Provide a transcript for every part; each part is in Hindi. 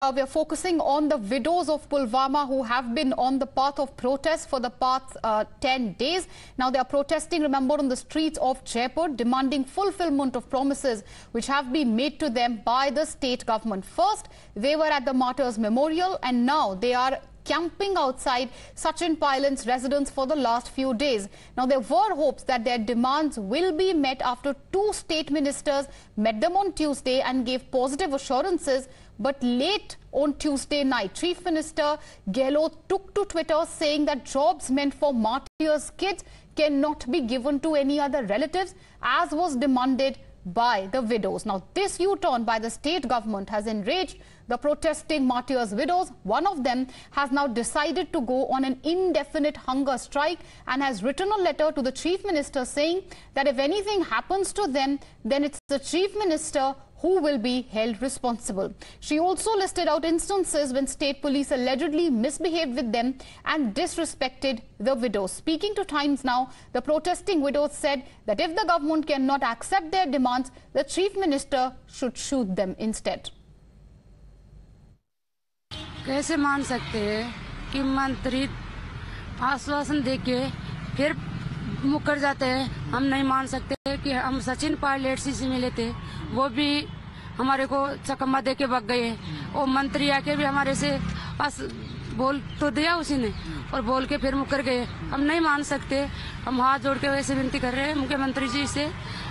We are focusing on the widows of Pulwama who have been on the path of protest for the past 10 days. Now they are protesting, remember, on the streets of Jaipur, demanding fulfillment of promises which have been made to them by the state government. First, they were at the Martyrs Memorial and now they are camping outside Sachin Pilot's residence for the last few days. Now, there were hopes that their demands will be met after two state ministers met them on Tuesday and gave positive assurances. But late on Tuesday night, Chief Minister Gehlot took to Twitter saying that jobs meant for martyrs' kids cannot be given to any other relatives, as was demanded by the widows. Now, this U-turn by the state government has enraged the protesting martyrs' widows. One of them has now decided to go on an indefinite hunger strike and has written a letter to the Chief Minister saying that if anything happens to them, then it's the Chief Minister who will be held responsible. She also listed out instances when state police allegedly misbehaved with them and disrespected the widows. Speaking to Times Now, the protesting widows said that if the government cannot accept their demands, the Chief Minister should shoot them instead. कैसे मान सकते हैं कि मंत्री आश्वासन देके फिर मुकर जाते हैं। हम नहीं मान सकते कि हम सचिन पायलट से मिले थे, वो भी हमारे को चकम्मा देके भाग गए और मंत्री आके भी हमारे से पास बोल तो दिया उसी ने और बोल के फिर मुकर गए। हम नहीं मान सकते। हम हाथ जोड़ के वैसे विनती कर रहे हैं मुख्यमंत्री जी से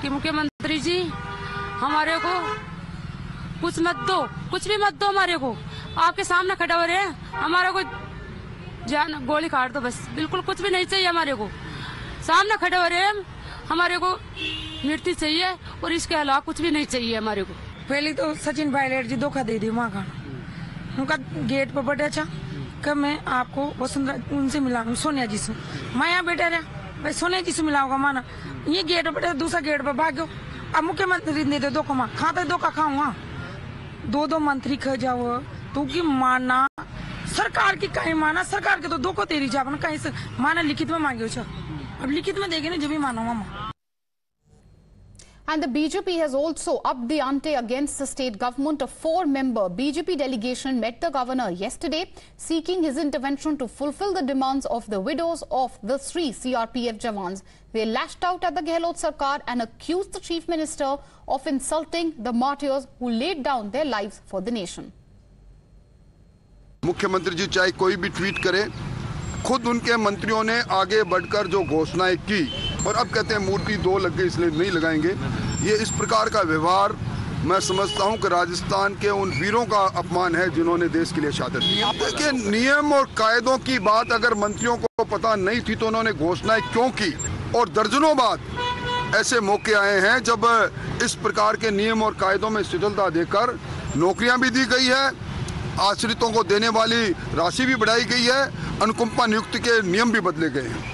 कि मुख्यमंत्री जी हमारे को कुछ मत दो, कुछ भी मत दो हमारे को। आपके सामने खड़ा हो रहे हैं, हमारा को जान गोली काट दो बस, बिल्कुल कुछ भी नहीं चाहिए हमारे को। सामने खड़े हो रहे हैं, हमारे को मृत्यु चाहिए और इसके अलावा कुछ भी नहीं चाहिए हमारे को। पहले तो सचिन पायलट जी धोखा दे दी वहाँ का, उनका गेट पर बैठा था कब मैं आपको वसुंधरा उनसे मिला सोनिया जी से, मैं यहाँ बैठा रहा भाई सोनिया जी से मिला होगा माना, ये गेट पर बैठा दूसरा गेट पर भाग गयो। अब मुख्यमंत्री ने दे दो कमा खाता दो का खाऊंगा, दो मंत्री ख जाओ तो की माना सरकार की कहीं माना, सरकार के तो दो को तेरी जाप कहीं से माना लिखित में मांगे अब लिखित में देगे ना जब भी मानो मामा। And the BJP has also upped the ante against the state government. A 4-member BJP delegation met the governor yesterday, seeking his intervention to fulfill the demands of the widows of the 3 CRPF jawans. They lashed out at the Gehlot Sarkar and accused the Chief Minister of insulting the martyrs who laid down their lives for the nation. मुख्यमंत्री जी चाहे कोई भी ट्वीट करे, खुद उनके मंत्रियों ने आगे बढ़कर जो घोषणाएं की और अब कहते हैं मूर्ति 2 लग गई इसलिए नहीं लगाएंगे। ये इस प्रकार का व्यवहार मैं समझता हूं कि राजस्थान के उन वीरों का अपमान है जिन्होंने देश के लिए शहादत दी। देखिए, नियम और कायदों की बात अगर मंत्रियों को पता नहीं थी तो उन्होंने घोषणाएं क्यों की? और दर्जनों बार ऐसे मौके आए हैं जब इस प्रकार के नियम और कायदों में शिथिलता देकर नौकरियां भी दी गई है, आश्रितों को देने वाली राशि भी बढ़ाई गई है, अनुकंपा नियुक्ति के नियम भी बदले गए हैं।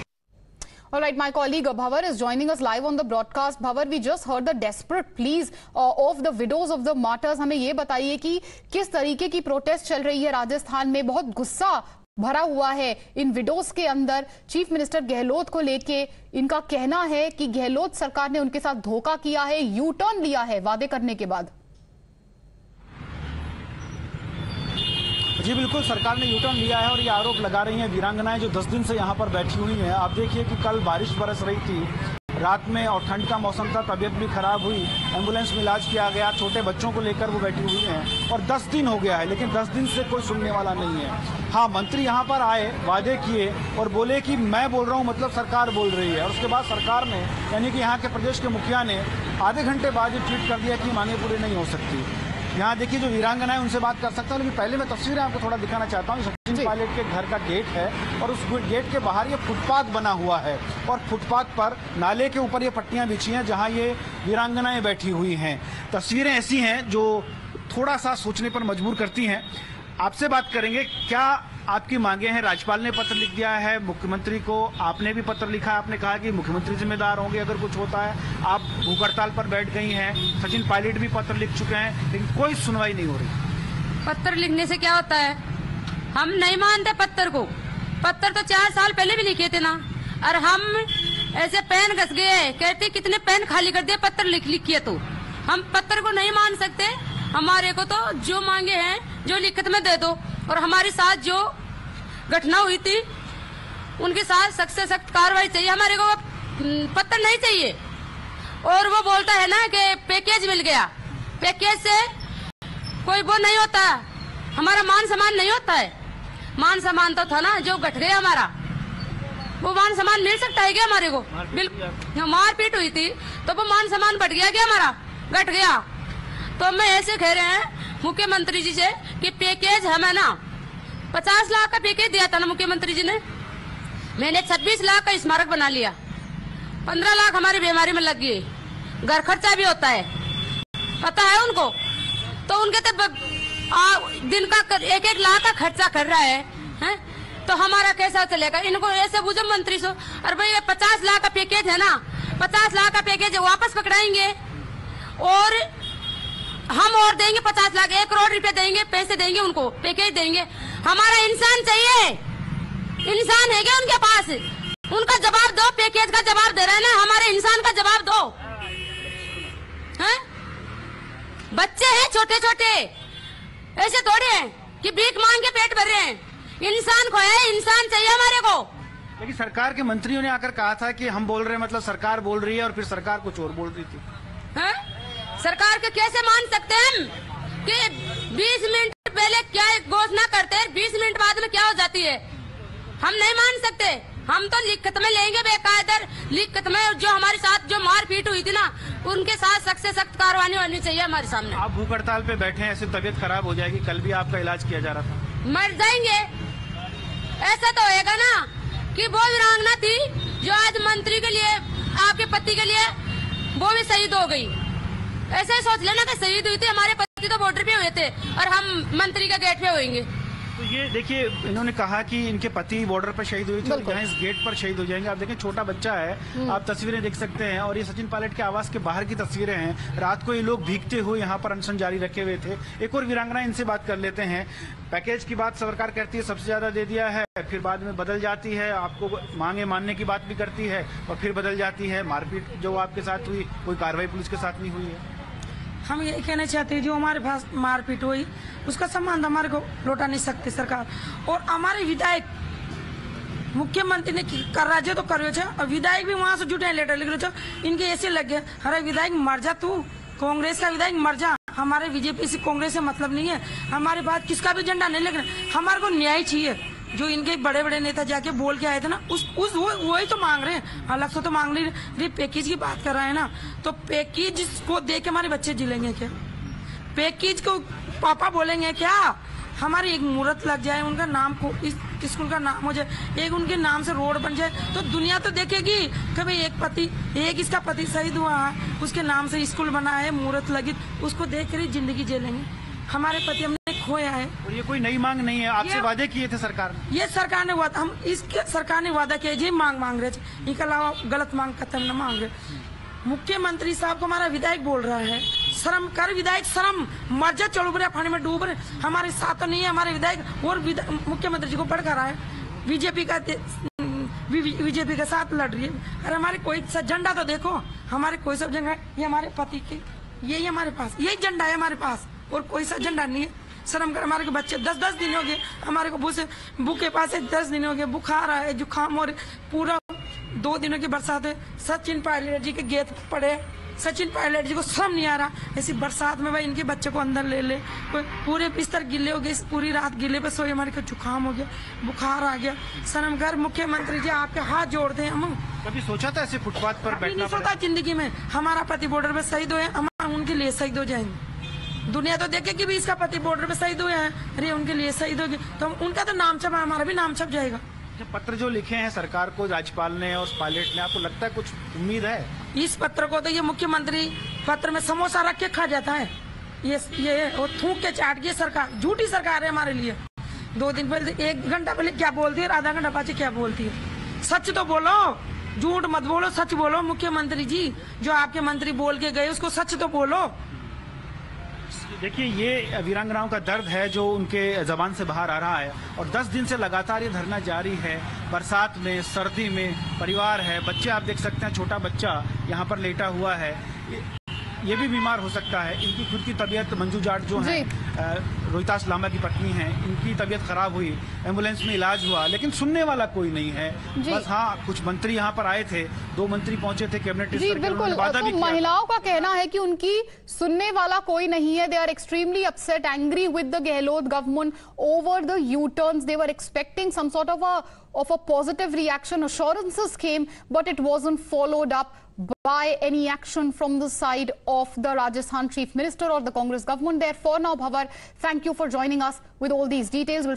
All right, my colleague Bhavar is joining us live on the broadcast. Bhavar, we just heard the desperate pleas of the widows of the martyrs. हमें ये बताइए कि किस तरीके की प्रोटेस्ट चल रही है राजस्थान में। बहुत गुस्सा भरा हुआ है इन विडोज के अंदर चीफ मिनिस्टर गहलोत को लेके। इनका कहना है कि गहलोत सरकार ने उनके साथ धोखा किया है, यू टर्न लिया है वादे करने के बाद। जी बिल्कुल, सरकार ने यूटर्न लिया है और ये आरोप लगा रही हैं वीरांगनाएं जो 10 दिन से यहाँ पर बैठी हुई हैं। आप देखिए कि कल बारिश बरस रही थी रात में और ठंड का मौसम था, तबीयत भी खराब हुई, एम्बुलेंस में इलाज किया गया, छोटे बच्चों को लेकर वो बैठी हुई हैं और 10 दिन हो गया है, लेकिन 10 दिन से कोई सुनने वाला नहीं है। हाँ, मंत्री यहाँ पर आए, वादे किए और बोले कि मैं बोल रहा हूँ मतलब सरकार बोल रही है, और उसके बाद सरकार ने यानी कि यहाँ के प्रदेश के मुखिया ने आधे घंटे बाद ये ट्वीट कर दिया कि मांगे पूरी नहीं हो सकती। यहाँ देखिए जो वीरांगना है उनसे बात कर सकता हूँ, लेकिन पहले मैं तस्वीरें आपको थोड़ा दिखाना चाहता हूँ। सचिन पायलट के घर का गेट है और उस गेट के बाहर ये फुटपाथ बना हुआ है और फुटपाथ पर नाले के ऊपर ये पट्टियाँ बिछी हैं जहाँ ये वीरांगनाएं बैठी हुई हैं। तस्वीरें ऐसी हैं जो थोड़ा सा सोचने पर मजबूर करती हैं। आपसे बात करेंगे, क्या आपकी मांगे हैं? राज्यपाल ने पत्र लिख दिया है मुख्यमंत्री को, आपने भी पत्र लिखा है, आपने कहा कि मुख्यमंत्री जिम्मेदार होंगे अगर कुछ होता है। आप भूख हड़ताल पर बैठ गई हैं, सचिन पायलट भी पत्र लिख चुके हैं, लेकिन कोई सुनवाई नहीं हो रही। पत्र लिखने से क्या होता है? हम नहीं मानते पत्र को। पत्र तो 4 साल पहले भी लिखे थे ना, और हम ऐसे पेन घस गए, कहते कितने पेन खाली कर दिए पत्र लिख लिखिए, तो हम पत्र को नहीं मान सकते। हमारे को तो जो मांगे हैं जो लिखित में दे दो। और हमारे साथ जो घटना हुई थी उनके साथ सख्त से सख्त कार्रवाई चाहिए, हमारे को पत्र नहीं चाहिए। और वो बोलता है ना कि पैकेज मिल गया, पैकेज से कोई वो नहीं होता, हमारा मान सम्मान नहीं होता है। मान सम्मान तो था ना जो घट गया हमारा, वो मान सम्मान मिल सकता है क्या हमारे को? बिल्कुल मारपीट हुई थी तो वो मान सम्मान बढ़ गया क्या हमारा? घट गया। तो मैं ऐसे कह रहे हैं मुख्यमंत्री जी से कि पैकेज हमें ना 50 लाख का पैकेज दिया था ना मुख्यमंत्री जी ने, मैंने 26 लाख का स्मारक बना लिया, 15 लाख हमारी बीमारी में लग गई, घर खर्चा भी होता है, पता है उनको। तो उनके तो दिन का 1-1 लाख का खर्चा कर रहा है, तो हमारा कैसा चलेगा? इनको ऐसे बुझो मंत्री सो, और भाई 50 लाख का पैकेज है ना, 50 लाख का पैकेज वापस पकड़ाएंगे और हम और देंगे 50 लाख, 1 करोड़ रुपए देंगे, पैसे देंगे उनको, पैकेज देंगे। हमारा इंसान चाहिए, इंसान है क्या उनके पास? उनका जवाब दो, पैकेज का जवाब दे रहे हैं ना, हमारे इंसान का जवाब दो। हैं? बच्चे हैं छोटे छोटे, ऐसे थोड़े हैं कि भीख मांग के पेट भर रहे हैं। इंसान को है, इंसान चाहिए हमारे को। लेकिन सरकार के मंत्रियों ने आकर कहा था कि हम बोल रहे हैं, मतलब सरकार बोल रही है, और फिर सरकार कुछ और बोल रही थी। है? सरकार को कैसे मान सकते हैं हम कि 20 मिनट पहले क्या घोषणा करते हैं, 20 मिनट बाद में क्या हो जाती है? हम नहीं मान सकते। हम तो लिखित में लेंगे, बेकायदे लिखित में। जो हमारे साथ जो मारपीट हुई थी ना, उनके साथ सख्त से सख्त कार्रवाई होनी चाहिए हमारे सामने। आप भूख हड़ताल पे बैठे हैं, ऐसे तबीयत खराब हो जाएगी, कल भी आपका इलाज किया जा रहा था। मर जाएंगे, ऐसा तो होएगा ना कि वो वीरांगना थी जो आज मंत्री के लिए, आपके पति के लिए, वो भी शहीद हो गई। ऐसे ही सोच लेना कि शहीद हुई थी, हमारे पति तो बॉर्डर पे हुए थे और हम मंत्री के गेट पे होंगे। तो ये देखिए, इन्होंने कहा कि इनके पति बॉर्डर पर शहीद हुई थी और यहाँ इस गेट पर शहीद हो जाएंगे। आप देखें, छोटा बच्चा है, आप तस्वीरें देख सकते हैं, और ये सचिन पायलट के आवास के बाहर की तस्वीरें हैं। रात को ये लोग भीगते हुए यहाँ पर अनशन जारी रखे हुए थे। एक और वीरांगना, इनसे बात कर लेते हैं। पैकेज की बात सरकार कहती है सबसे ज्यादा दे दिया है, फिर बाद में बदल जाती है, आपको मांगे मानने की बात भी करती है और फिर बदल जाती है। मारपीट जो आपके साथ हुई, कोई कार्रवाई पुलिस के साथ नहीं हुई है। हम ये कहना चाहते हैं जो हमारे पास मारपीट हुई उसका सम्मान हमारे को लौटा नहीं सकती सरकार। और हमारे विधायक मुख्यमंत्री ने कर रहा है तो कर रहे, और विधायक भी वहां से जुटे लेटर लिख रहे, इनके ऐसे लग गए, अरे विधायक मर जा तू, कांग्रेस का विधायक मर जा, हमारे बीजेपी से कांग्रेस से मतलब नहीं है, हमारे पास किसका भी झंडा नहीं लग रहा, हमारे को न्याय चाहिए। जो इनके बड़े बड़े नेता जाके बोल के आए थे ना, वही तो मांग रहे हैं, अलग से तो मांग नहीं रहे। पैकेज की बात कर रहे हैं ना, तो पैकेज को देख के हमारे बच्चे जिलेंगे क्या? पैकेज को पापा बोलेंगे क्या? हमारी एक मूर्त लग जाए, उनका नाम को इस स्कूल का नाम हो जाए, एक उनके नाम से रोड बन जाए, तो दुनिया तो देखेगी कि भाई एक इसका पति शहीद हुआ है, उसके नाम से स्कूल बना है, मूर्त लगी, उसको देख कर ही जिंदगी जिलेंगे। हमारे पति हमने खोया है। और ये कोई नई मांग नहीं है, आपसे वादे किए थे सरकार ने। ये सरकार ने वादा, हम इसके सरकार ने वादा किया, ये मांग रहे थे, इनके अलावा गलत मांग खत्म न मांग रहे। मुख्यमंत्री साहब को हमारा विधायक बोल रहा है, शर्म कर विधायक, शर्म, मर जा, चलो बुरे पानी में डूब रहे, हमारे साथ तो नहीं है हमारे विधायक। और मुख्यमंत्री जी को भड़का रहा है, बीजेपी का साथ लड़ रही है। अरे हमारे कोई सा झंडा तो देखो, हमारे कोई सा झंडा, ये हमारे पति के, यही हमारे पास, यही झंडा है हमारे पास, और कोई सा झंडा नहीं है। शर्म कर, हमारे को बच्चे 10-10 दिन हो गए, हमारे को भूखे पास 10 दिन हो गए, बुखार है, जुकाम, और पूरा 2 दिनों की बरसात है। सचिन पायलट जी के गेट पड़े, सचिन पायलट जी को शर्म नहीं आ रहा, ऐसी बरसात में भाई इनके बच्चे को अंदर ले पूरे बिस्तर गिले हो गए, पूरी रात गिले पे सोए, हमारे को जुकाम हो गया, बुखार आ गया। शर्म कर मुख्यमंत्री जी, आपके हाथ जोड़ते हैं हम। कभी सोचा था ऐसे फुटपाथ पर बैठना? नहीं सोचा जिंदगी में। हमारा पति बॉर्डर पे शहीद हुए, हम उनके लिए शहीद हो जाएंगे। दुनिया तो देखे कि भी इसका पति बॉर्डर पे शहीद हुए हैं, अरे उनके लिए शहीद होगी, तो उनका तो नाम छपा, हमारा भी नाम छप जाएगा। पत्र जो लिखे हैं सरकार को, राज्यपाल ने और पायलट ने, आपको लगता है कुछ उम्मीद है? इस पत्र को तो ये मुख्यमंत्री पत्र में समोसा रख के खा जाता है, ये और थूक के चाट के। सरकार झूठी सरकार है हमारे लिए। 2 दिन पहले, 1 घंटा पहले क्या बोलती है, आधा घंटा बाद क्या बोलती है। सच तो बोलो, झूठ मत बोलो, सच बोलो मुख्यमंत्री जी। जो आपके मंत्री बोल के गए उसको सच तो बोलो। देखिए, ये वीरांगनाओं का दर्द है जो उनके जबान से बाहर आ रहा है, और 10 दिन से लगातार ये धरना जारी है। बरसात में, सर्दी में, परिवार है, बच्चे आप देख सकते हैं, छोटा बच्चा यहाँ पर लेटा हुआ है, ये भी बीमार हो सकता है। इनकी खुद की तबीयत, मंजू जाट जो है रोहिताश लांबा की पत्नी हैं, इनकी तबीयत खराब हुई, एम्बुलेंस में इलाज हुआ, लेकिन सुनने वाला कोई नहीं है। बस हाँ, कुछ मंत्री यहाँ पर आए थे, 2 मंत्री पहुंचे थे कैबिनेट जी बिल्कुल। तो महिलाओं का कहना है कि उनकी सुनने वाला कोई नहीं है। They are extremely upset, angry with the Gehlot government over the U-turns. They were expecting some sort of a positive reaction. Assurances came, but it wasn't followed up by any action from the side of the Rajasthan Chief Minister or the Congress government. Therefore, now Bhavar, thank you for joining us with all these details. We'll